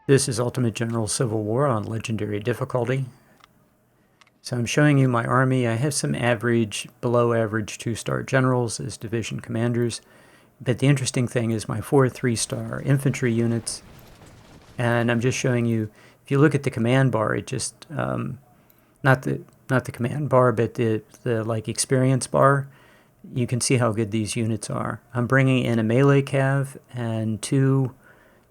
This is Ultimate General Civil War on Legendary difficulty. So I'm showing you my army. I have some average, below average 2-star generals as division commanders. But the interesting thing is my 4 3-star infantry units. And I'm just showing you, if you look at the command bar, it just, not the command bar, but the like experience bar, you can see how good these units are. I'm bringing in a melee cav and 2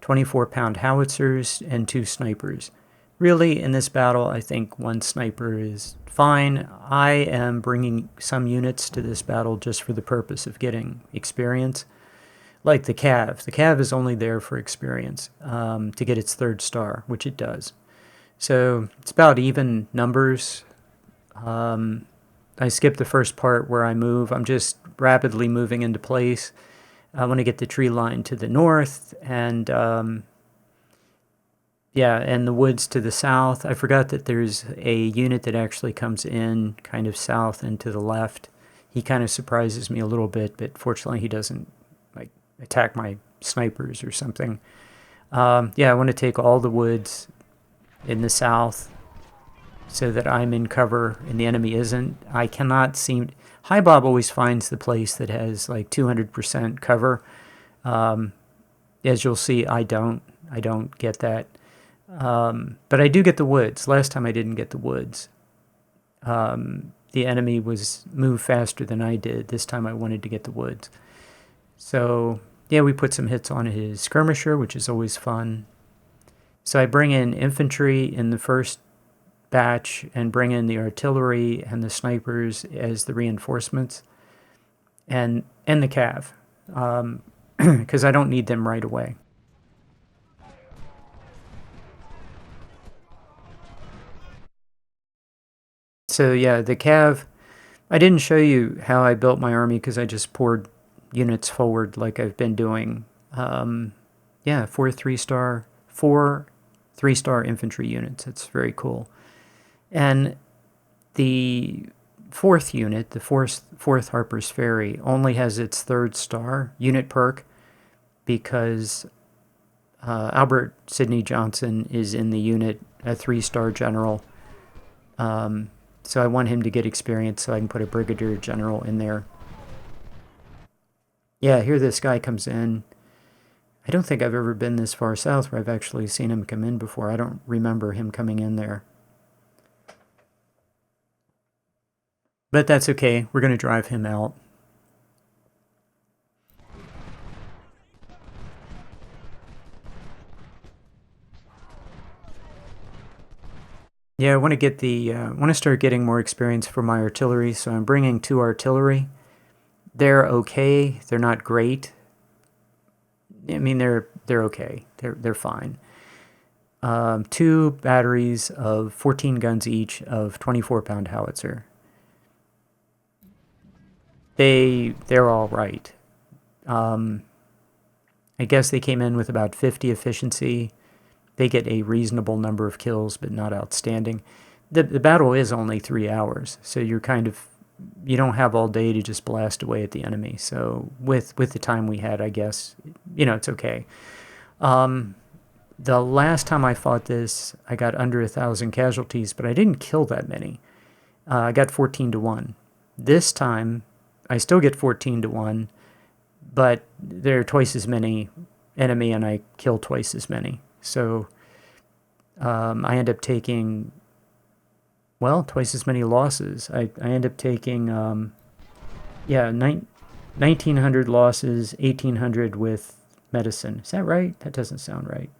24-pound howitzers and 2 snipers. Really, in this battle, I think 1 sniper is fine. I am bringing some units to this battle just for the purpose of getting experience. Like the cav. The cav is only there for experience, to get its 3rd star, which it does. So it's about even numbers. I skipped the first part where I move. I'm just rapidly moving into place. I want to get the tree line to the north and and the woods to the south. I forgot that there's a unit that actually comes in kind of south and to the left. He kind of surprises me a little bit, but fortunately he doesn't like attack my snipers or something. I want to take all the woods in the south so that I'm in cover and the enemy isn't. I cannot seem... High Bob always finds the place that has like 200% cover. As you'll see, I don't get that. But I do get the woods. Last time I didn't get the woods. The enemy was moved faster than I did. This time I wanted to get the woods. So, yeah, we put some hits on his skirmisher, which is always fun. So I bring in infantry in the first batch and bring in the artillery and the snipers as the reinforcements and the cav, because I don't need them right away. So yeah, the cav, I didn't show you how I built my army because I just poured units forward like I've been doing. 4 3-star infantry units. It's very cool. And the 4th unit, the 4th Harper's Ferry, only has its 3rd star unit perk because Albert Sidney Johnson is in the unit, a 3-star general. So I want him to get experience so I can put a brigadier general in there. Yeah, here this guy comes in. I don't think I've ever been this far south where I've actually seen him come in before. I don't remember him coming in there. But that's okay. We're going to drive him out. Yeah, I want to get want to start getting more experience for my artillery, so I'm bringing 2 artillery. They're okay. They're not great. I mean, they're okay. They're fine. 2 batteries of 14 guns each of 24-pound howitzer. They're all right. I guess they came in with about 50 efficiency. They get a reasonable number of kills, but not outstanding. The battle is only 3 hours, so you're you don't have all day to just blast away at the enemy. So with the time we had, I guess, it's okay. The last time I fought this, I got under 1,000 casualties, but I didn't kill that many. I got 14 to 1. This time, I still get 14 to 1, but there are twice as many enemy, and I kill twice as many. So I end up taking, twice as many losses. I end up taking, 1,900 losses, 1,800 with medicine. Is that right? That doesn't sound right.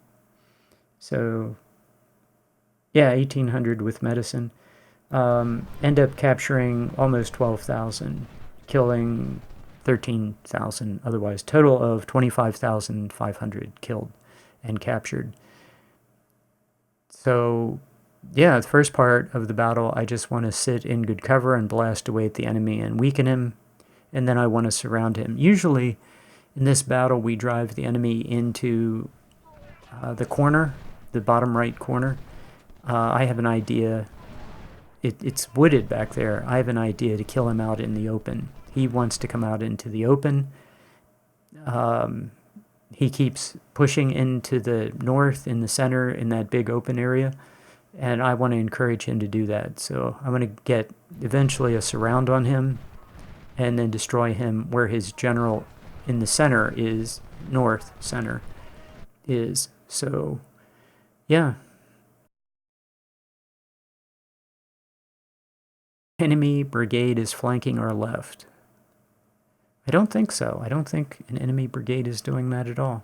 So, 1,800 with medicine. End up capturing almost 12,000, killing 13,000 otherwise. Total of 25,500 killed and captured. So, the first part of the battle, I just want to sit in good cover and blast away at the enemy and weaken him, and then I want to surround him. Usually, in this battle, we drive the enemy into the corner, the bottom right corner. I have an idea. It's wooded back there. I have an idea to kill him out in the open. He wants to come out into the open. he keeps pushing into the north, in the center, in that big open area, and I want to encourage him to do that. So I want to get eventually a surround on him and then destroy him where his general in the center is, north center is. So, yeah. Enemy brigade is flanking our left. I don't think so. I don't think an enemy brigade is doing that at all.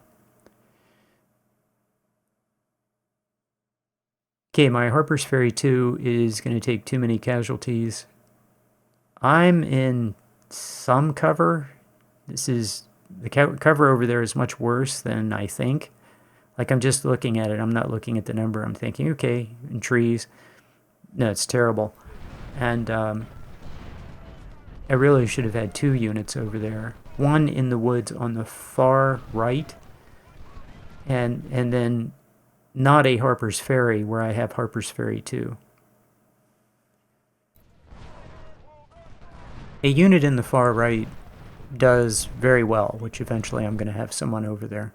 Okay, my Harper's Ferry 2 is going to take too many casualties. I'm in some cover. This is, the cover over there is much worse than I think. Like, I'm just looking at it. I'm not looking at the number. I'm thinking, okay, in trees. No, it's terrible. And I really should have had 2 units over there. One in the woods on the far right, and then not a Harper's Ferry where I have Harper's Ferry 2. A unit in the far right does very well, which eventually I'm going to have someone over there.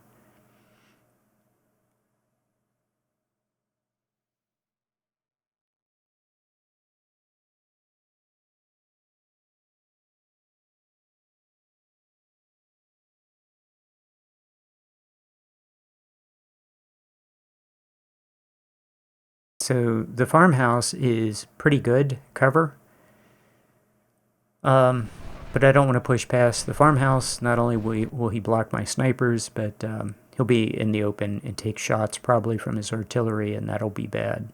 So the farmhouse is pretty good cover. But I don't want to push past the farmhouse. Not only will he block my snipers, but he'll be in the open and take shots probably from his artillery, and that'll be bad.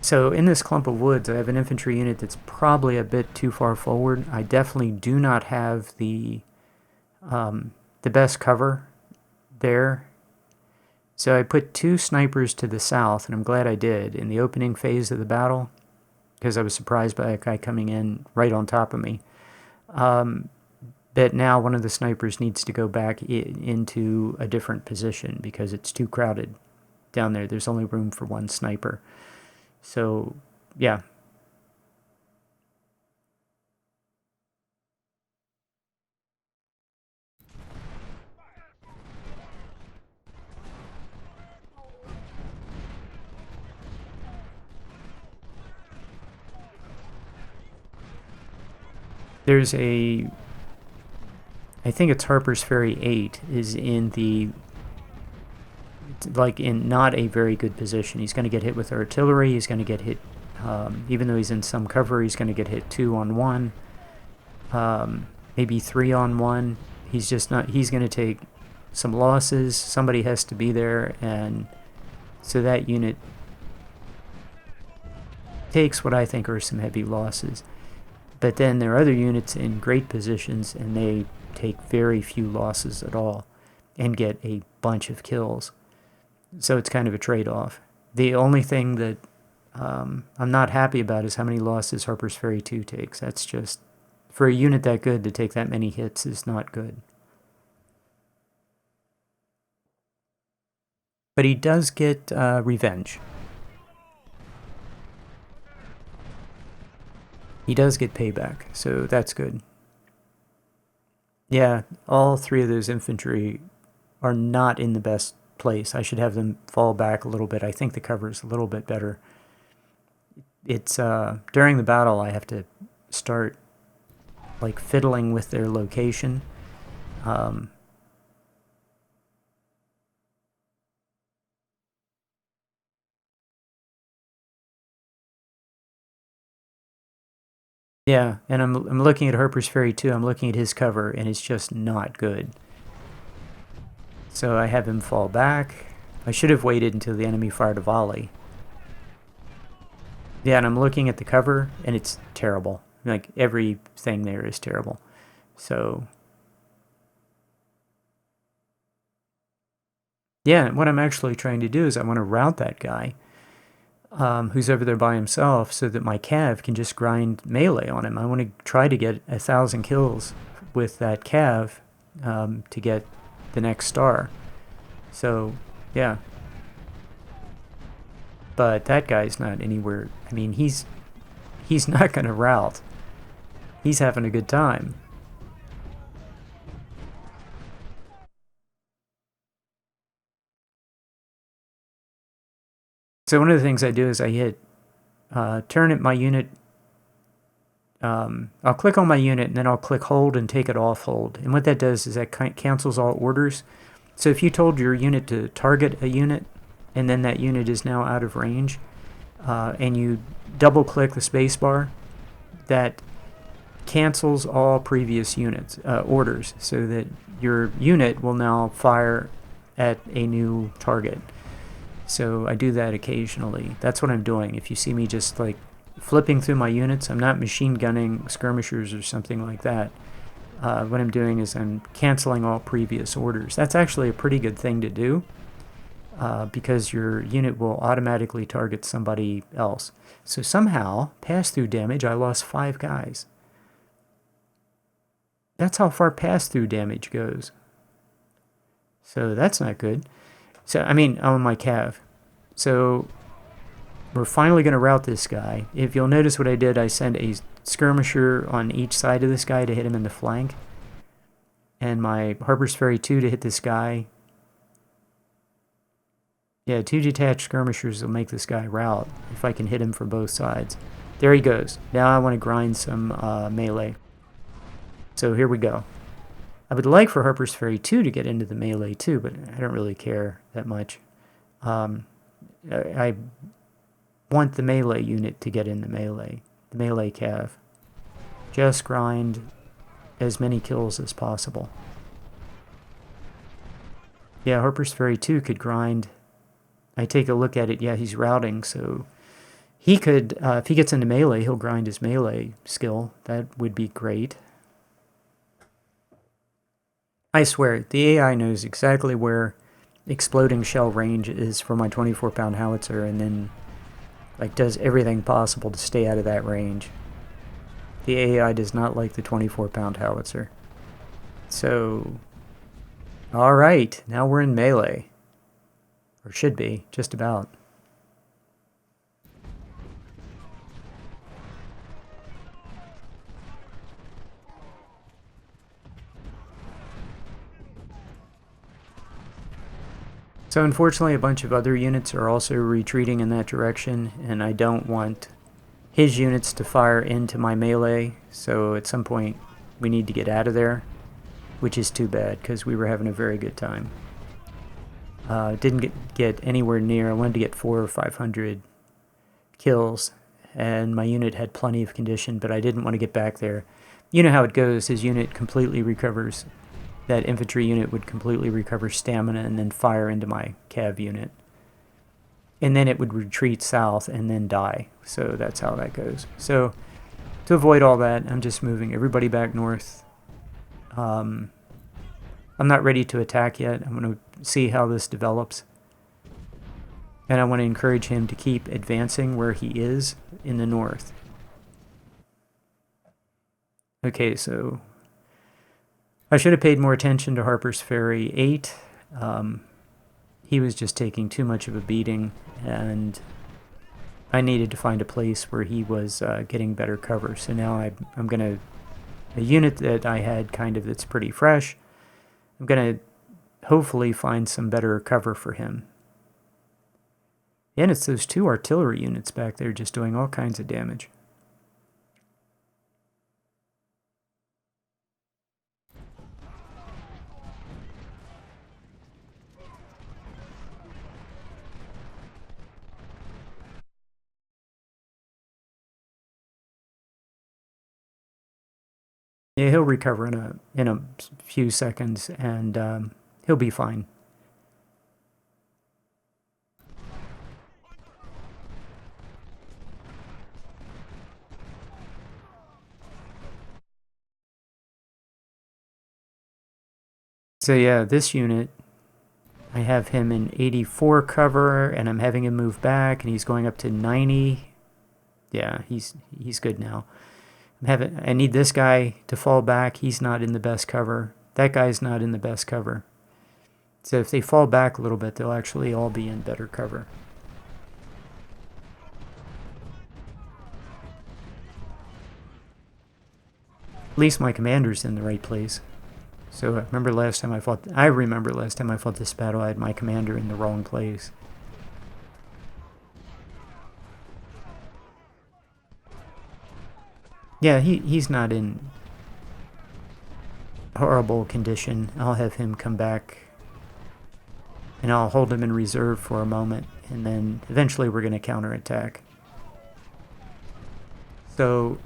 So in this clump of woods, I have an infantry unit that's probably a bit too far forward. I definitely do not have the best cover there. So I put 2 snipers to the south, and I'm glad I did, in the opening phase of the battle, because I was surprised by a guy coming in right on top of me. But now one of the snipers needs to go back into a different position because it's too crowded down there. There's only room for 1 sniper. So, yeah. There's I think it's Harper's Ferry 8 is in the, like, in not a very good position. He's going to get hit with artillery. He's going to get hit, even though he's in some cover, he's going to get hit 2 on 1, maybe 3 on 1. He's just not, he's going to take some losses. Somebody has to be there, and so that unit takes what I think are some heavy losses. But then there are other units in great positions, and they take very few losses at all and get a bunch of kills. So it's kind of a trade-off. The only thing that I'm not happy about is how many losses Harper's Ferry 2 takes. That's just, for a unit that good to take that many hits is not good. But he does get revenge. He does get payback, so that's good. Yeah, all 3 of those infantry are not in the best place. I should have them fall back a little bit. I think the cover is a little bit better. It's during the battle I have to start like fiddling with their location. Yeah, and I'm looking at Harper's Ferry too. I'm looking at his cover, and it's just not good. So I have him fall back. I should have waited until the enemy fired a volley. Yeah, and I'm looking at the cover, and it's terrible. Like, everything there is terrible. So, yeah, what I'm actually trying to do is I want to rout that guy who's over there by himself so that my cav can just grind melee on him. I want to try to get 1,000 kills with that cav to get the next star. So, yeah. But that guy's not anywhere. I mean, he's not going to rout. He's having a good time. So one of the things I do is I hit turn at my unit. I'll click on my unit and then I'll click hold and take it off hold. And what that does is that cancels all orders. So if you told your unit to target a unit and then that unit is now out of range and you double click the spacebar, that cancels all previous units orders so that your unit will now fire at a new target. So I do that occasionally. That's what I'm doing. If you see me just like flipping through my units, I'm not machine gunning skirmishers or something like that. What I'm doing is I'm canceling all previous orders. That's actually a pretty good thing to do because your unit will automatically target somebody else. So somehow, pass-through damage, I lost 5 guys. That's how far pass-through damage goes. So that's not good. So, I mean, on my cav. So we're finally going to rout this guy. If you'll notice what I did, I sent a skirmisher on each side of this guy to hit him in the flank. And my Harper's Ferry 2 to hit this guy. Yeah, 2 detached skirmishers will make this guy rout if I can hit him from both sides. There he goes. Now I want to grind some melee. So here we go. I would like for Harper's Ferry 2 to get into the melee too, but I don't really care that much. I want the melee unit to get in the melee cav. Just grind as many kills as possible. Yeah, Harper's Ferry 2 could grind. I take a look at it, yeah, he's routing, so he could, if he gets into melee, he'll grind his melee skill. That would be great. I swear, the AI knows exactly where exploding shell range is for my 24-pound howitzer and then like does everything possible to stay out of that range. The AI does not like the 24-pound howitzer. So, alright, now we're in melee. Or should be, just about. So unfortunately a bunch of other units are also retreating in that direction, and I don't want his units to fire into my melee, so at some point we need to get out of there, which is too bad because we were having a very good time. Didn't get anywhere near. I wanted to get 400 or 500 kills, and my unit had plenty of condition, but I didn't want to get back there. You know how it goes. His unit completely recovers. That infantry unit would completely recover stamina and then fire into my cav unit. And then it would retreat south and then die. So that's how that goes. So to avoid all that, I'm just moving everybody back north. I'm not ready to attack yet. I'm going to see how this develops. And I want to encourage him to keep advancing where he is in the north. Okay, so I should have paid more attention to Harper's Ferry 8. He was just taking too much of a beating, and I needed to find a place where he was getting better cover. So now I'm going to, a unit that I had kind of that's pretty fresh, I'm going to hopefully find some better cover for him. And it's those 2 artillery units back there just doing all kinds of damage. Yeah, he'll recover in a few seconds, and he'll be fine. So yeah, this unit, I have him in 84 cover, and I'm having him move back, and he's going up to 90. Yeah, he's good now. I need this guy to fall back. He's not in the best cover. That guy's not in the best cover. So if they fall back a little bit, they'll actually all be in better cover. least my commander's in the right place. So I remember last time I fought this battle, I had my commander in the wrong place. Yeah, he's not in horrible condition. I'll have him come back, and I'll hold him in reserve for a moment, and then eventually we're going to counterattack. So,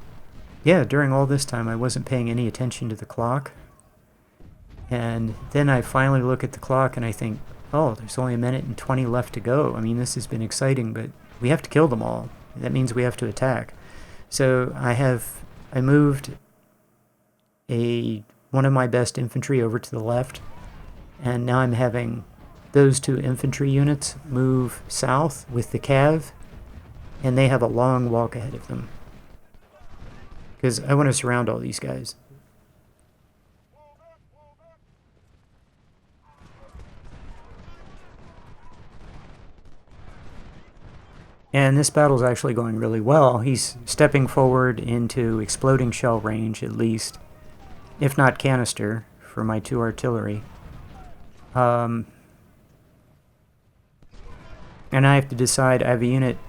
yeah, during all this time I wasn't paying any attention to the clock. And then I finally look at the clock and I think, oh, there's only 1:20 left to go. I mean, this has been exciting, but we have to kill them all. That means we have to attack. So I moved one of my best infantry over to the left, and now I'm having those two infantry units move south with the cav, and they have a long walk ahead of them. Because I want to surround all these guys. And this battle's actually going really well. He's stepping forward into exploding shell range, at least, if not canister, for my 2 artillery. And I have to decide, I have a unit,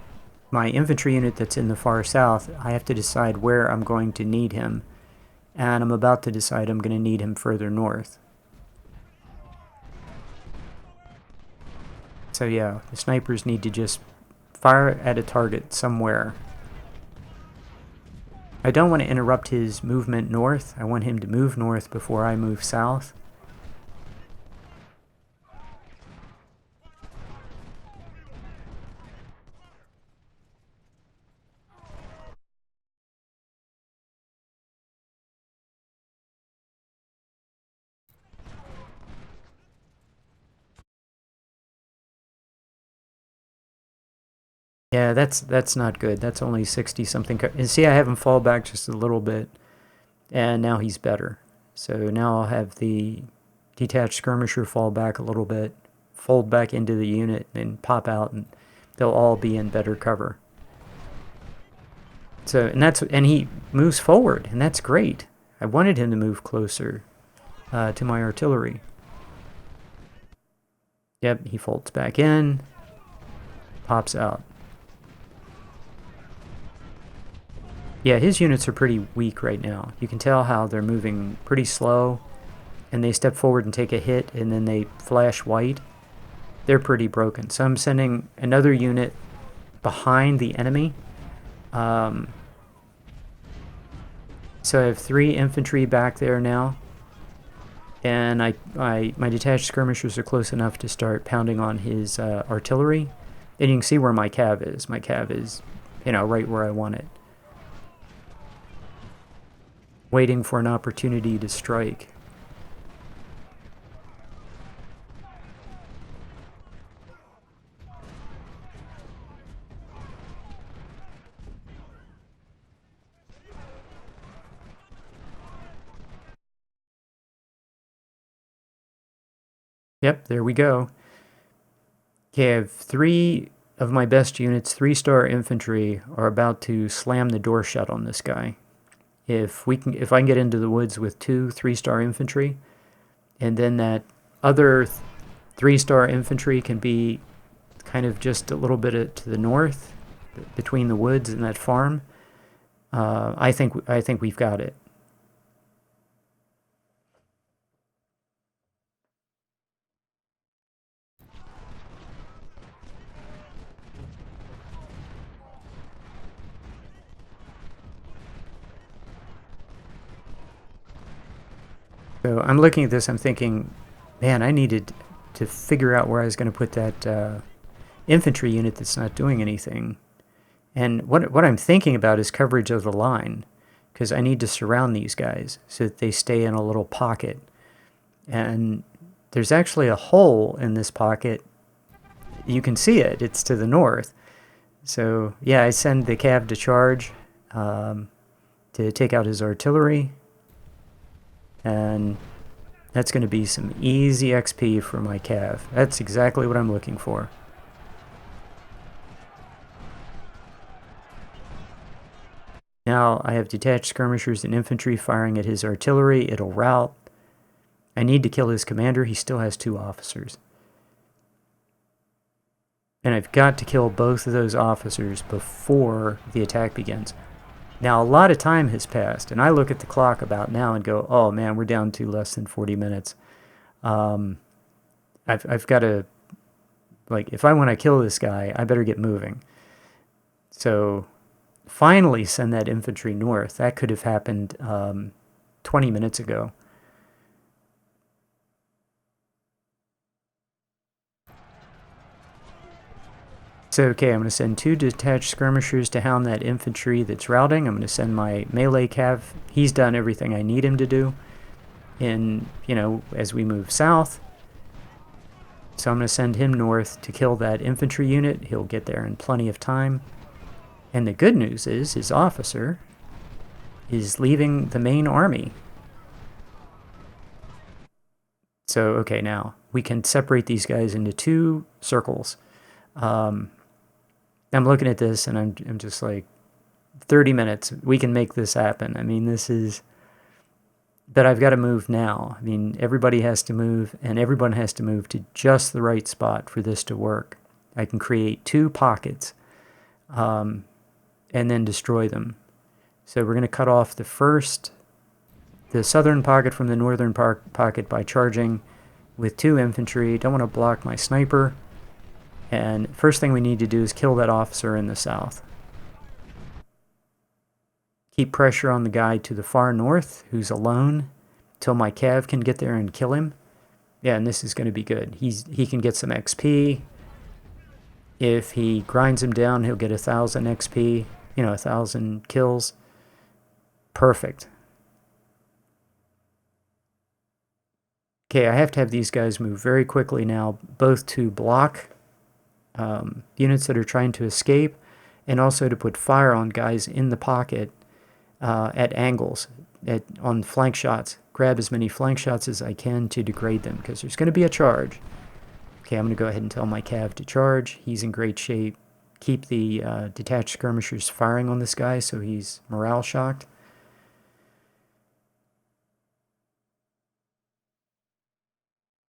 my infantry unit that's in the far south, I have to decide where I'm going to need him. And I'm about to decide I'm going to need him further north. So yeah, the snipers need to just fire at a target somewhere. I don't want to interrupt his movement north. I want him to move north before I move south. Yeah, that's not good. That's only 60 something. And see, I have him fall back just a little bit, and now he's better. So now I'll have the detached skirmisher fall back a little bit, fold back into the unit, and pop out, and they'll all be in better cover. So and he moves forward, and that's great. I wanted him to move closer to my artillery. Yep, he folds back in, pops out. Yeah, his units are pretty weak right now. You can tell how they're moving pretty slow, and they step forward and take a hit, and then they flash white. They're pretty broken. So I'm sending another unit behind the enemy. So I have 3 infantry back there now, and my detached skirmishers are close enough to start pounding on his artillery. And you can see where my cav is. My cav is, right where I want it. Waiting for an opportunity to strike. Yep, there we go. Okay, I have 3 of my best units, 3-star infantry, are about to slam the door shut on this guy. If I can get into the woods with 2 3-star infantry, and then that other 3-star infantry can be kind of just a little bit to the north, between the woods and that farm, I think we've got it. So I'm looking at this, I'm thinking, man, I needed to figure out where I was going to put that infantry unit that's not doing anything. And what I'm thinking about is coverage of the line, because I need to surround these guys so that they stay in a little pocket. And there's actually a hole in this pocket. You can see it. It's to the north. So, yeah, I send the cav to charge to take out his artillery. And that's going to be some easy XP for my cav. That's exactly what I'm looking for. Now now I have detached skirmishers and infantry firing at his artillery. It'll rout. I need to kill his commander. He still has 2 officers. And I've got to kill both of those officers before the attack begins. Now, a lot of time has passed, and I look at the clock about now and go, oh man, we're down to less than 40 minutes. I've got to, like, if I want to kill this guy, I better get moving. So finally send that infantry north. That could have happened 20 minutes ago. So, okay, I'm going to send 2 detached skirmishers to hound that infantry that's routing. I'm going to send my melee cav. He's done everything I need him to do as we move south. So I'm going to send him north to kill that infantry unit. He'll get there in plenty of time. And the good news is his officer is leaving the main army. So, okay, now we can separate these guys into 2 circles. I'm looking at this and I'm just like, 30 minutes, we can make this happen. I mean, this is... But I've got to move now. I mean, everybody has to move, and everyone has to move to just the right spot for this to work. I can create 2 pockets and then destroy them. So we're going to cut off the southern pocket from the northern pocket by charging with 2 infantry. Don't want to block my sniper. And first thing we need to do is kill that officer in the south. Keep pressure on the guy to the far north who's alone till my cav can get there and kill him. Yeah, and this is going to be good. He can get some XP. If he grinds him down, he'll get 1,000 XP, 1,000 kills. Perfect. Okay, I have to have these guys move very quickly now, both to block units that are trying to escape and also to put fire on guys in the pocket at angles, on flank shots. Grab as many flank shots as I can to degrade them, because there's going to be a charge. Okay, I'm going to go ahead and tell my cav to charge. He's in great shape. Keep the detached skirmishers firing on this guy so he's morale shocked.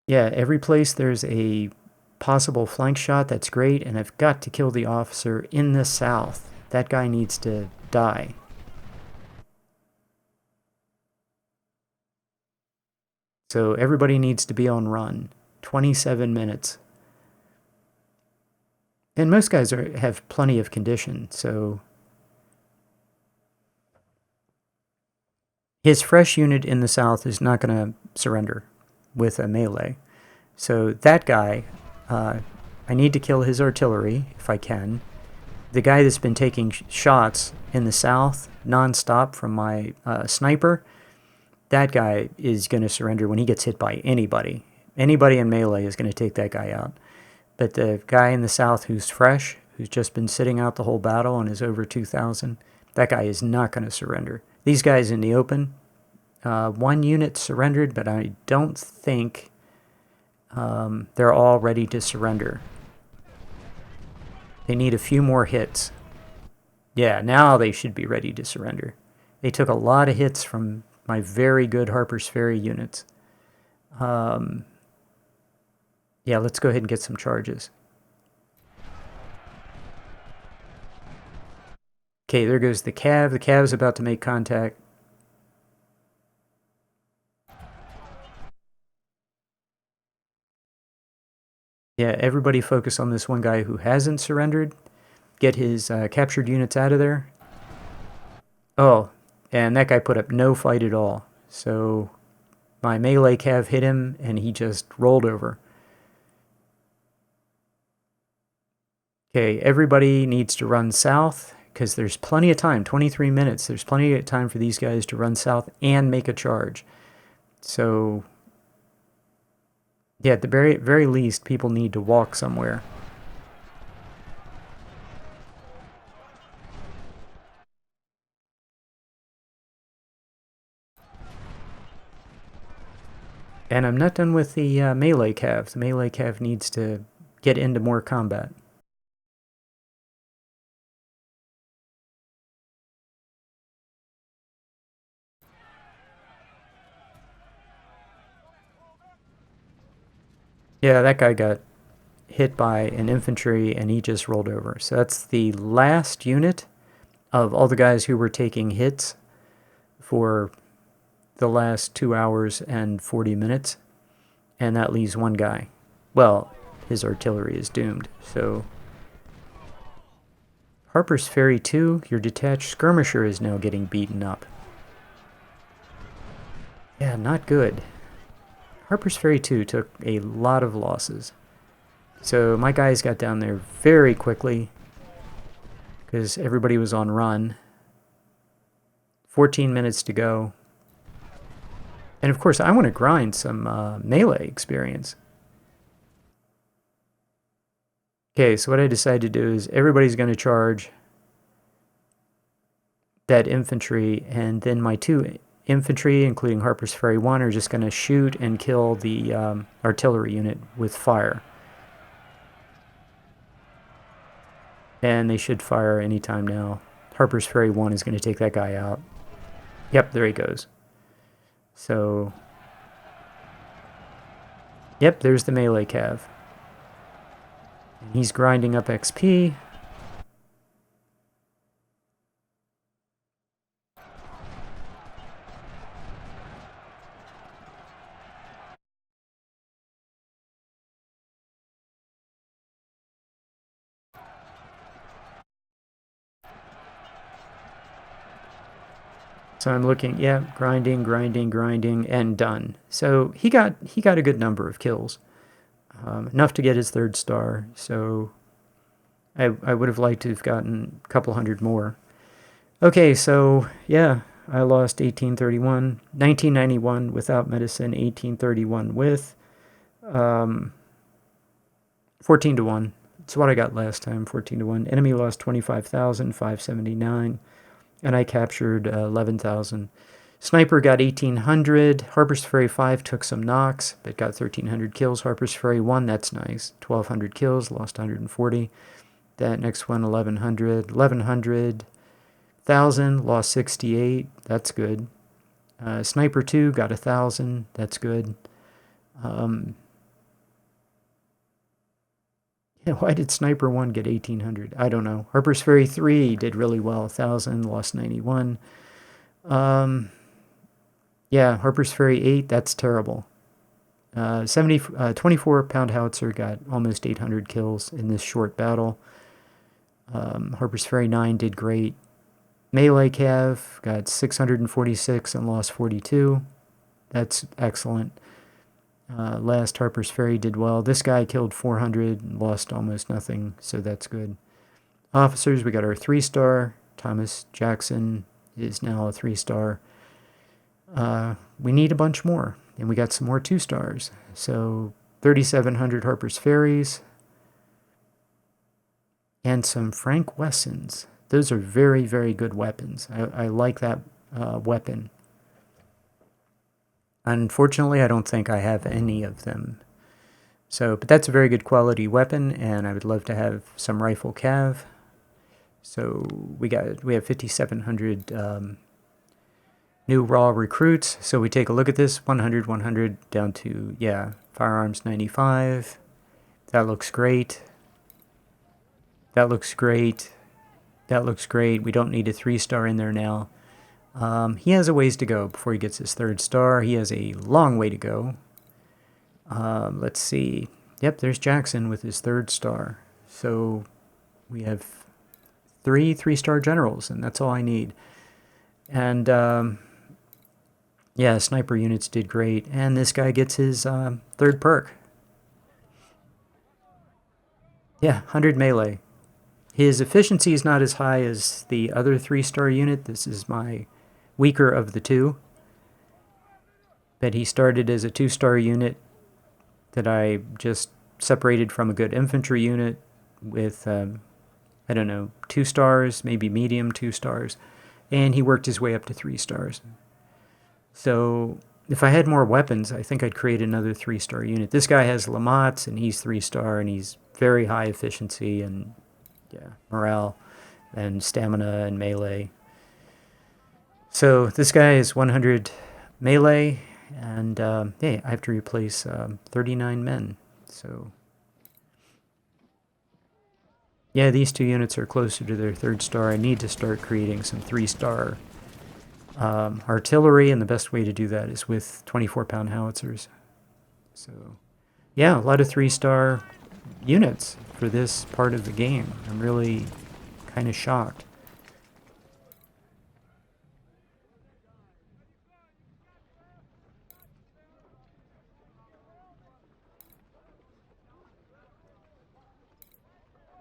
Yeah, every place there's a possible flank shot, that's great, and I've got to kill the officer in the south. That guy needs to die. So everybody needs to be on run. 27 minutes. And most guys have plenty of condition, so... His fresh unit in the south is not going to surrender with a melee. So that guy, I need to kill his artillery, if I can. The guy that's been taking shots in the south, non-stop from my sniper, that guy is going to surrender when he gets hit by anybody. Anybody in melee is going to take that guy out. But the guy in the south who's fresh, who's just been sitting out the whole battle and is over 2,000, that guy is not going to surrender. These guys in the open, 1 unit surrendered, but I don't think they're all ready to surrender. They need a few more hits. Yeah, now they should be ready to surrender. They took a lot of hits from my very good Harper's Ferry units. Yeah, let's go ahead and get some charges. Okay, there goes the cav. The cav's about to make contact. Yeah, everybody focus on this one guy who hasn't surrendered. Get his captured units out of there. Oh, and that guy put up no fight at all. So my melee cav hit him, and he just rolled over. Okay, everybody needs to run south, because there's plenty of time, 23 minutes. There's plenty of time for these guys to run south and make a charge. So, yeah, at the very least, people need to walk somewhere. And I'm not done with the melee cav. The melee cav needs to get into more combat. Yeah, that guy got hit by an infantry and he just rolled over. So that's the last unit of all the guys who were taking hits for the last 2 hours and 40 minutes. And that leaves one guy. Well, his artillery is doomed. So Harper's Ferry 2, your detached skirmisher is now getting beaten up. Yeah, not good. Harper's Ferry 2 took a lot of losses. So my guys got down there very quickly because everybody was on run. 14 minutes to go. And of course, I want to grind some melee experience. Okay, so what I decided to do is everybody's going to charge that infantry, and then my 2 infantry, including Harper's Ferry 1, are just going to shoot and kill the artillery unit with fire. And they should fire anytime now. Harper's Ferry 1 is going to take that guy out. Yep, there he goes. So, yep, there's the melee cav. And he's grinding up XP. So I'm looking, yeah, grinding, and done. So he got a good number of kills, enough to get his 3rd star. So I would have liked to have gotten a couple hundred more. Okay, so yeah, I lost 1831, 1991 without medicine, 1831 with, 14 to 1. It's what I got last time, 14 to 1. Enemy lost 25,579. And I captured 11,000. Sniper got 1,800. Harper's Ferry 5 took some knocks, but got 1,300 kills. Harper's Ferry 1, that's nice. 1,200 kills, lost 140. That next one, 1,100. 1,100. 1,000, lost 68. That's good. Sniper 2 got 1,000. That's good. Yeah, why did Sniper 1 get 1,800? I don't know. Harper's Ferry 3 did really well. 1,000, lost 91. Yeah, Harper's Ferry 8, that's terrible. 24-pound howitzer got almost 800 kills in this short battle. Harper's Ferry 9 did great. Melee Cav got 646 and lost 42. That's excellent. Last Harper's Ferry did well. This guy killed 400 and lost almost nothing, so that's good. Officers, we got our 3-star. Thomas Jackson is now a 3-star. We need a bunch more, and we got some more 2-stars. So 3,700 Harper's Ferries and some Frank Wessons. Those are very, very good weapons. I like that weapon. Unfortunately, I don't think I have any of them. So, but that's a very good quality weapon, and I would love to have some rifle cav. So we have 5,700 new raw recruits. So we take a look at this, 100, 100 down to, yeah, firearms 95. That looks great. That looks great. That looks great. We don't need a 3-star in there now. He has a ways to go before he gets his 3rd star. He has a long way to go. Let's see. Yep, there's Jackson with his 3rd star. So we have 3 3-star generals, and that's all I need. And yeah, sniper units did great. And this guy gets his 3rd perk. Yeah, 100 melee. His efficiency is not as high as the other 3-star unit. This is my weaker of the 2. But he started as a 2-star unit that I just separated from a good infantry unit with, I don't know, 2 stars, maybe medium 2 stars. And he worked his way up to 3 stars. So if I had more weapons, I think I'd create another 3-star unit. This guy has Lamottes, and he's 3-star, and he's very high efficiency and, yeah, morale and stamina and melee. So this guy is 100 melee, and hey, I have to replace 39 men. So, yeah, these 2 units are closer to their 3rd star. I need to start creating some 3-star artillery, and the best way to do that is with 24-pound howitzers. So, yeah, a lot of 3-star units for this part of the game. I'm really kind of shocked.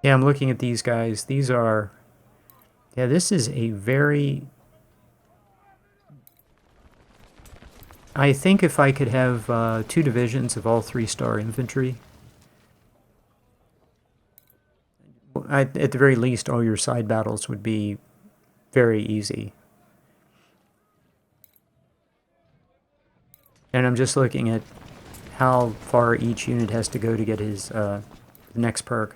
Yeah, I'm looking at these guys. These are... Yeah, this is a very... I think if I could have 2 divisions of all 3-star infantry, at the very least, all your side battles would be very easy. And I'm just looking at how far each unit has to go to get his next perk.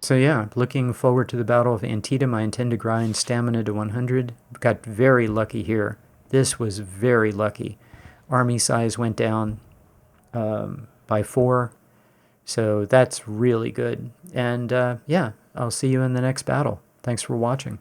So yeah, looking forward to the Battle of Antietam. I intend to grind stamina to 100. Got very lucky here. This was very lucky. Army size went down by 4. So that's really good. And yeah, I'll see you in the next battle. Thanks for watching.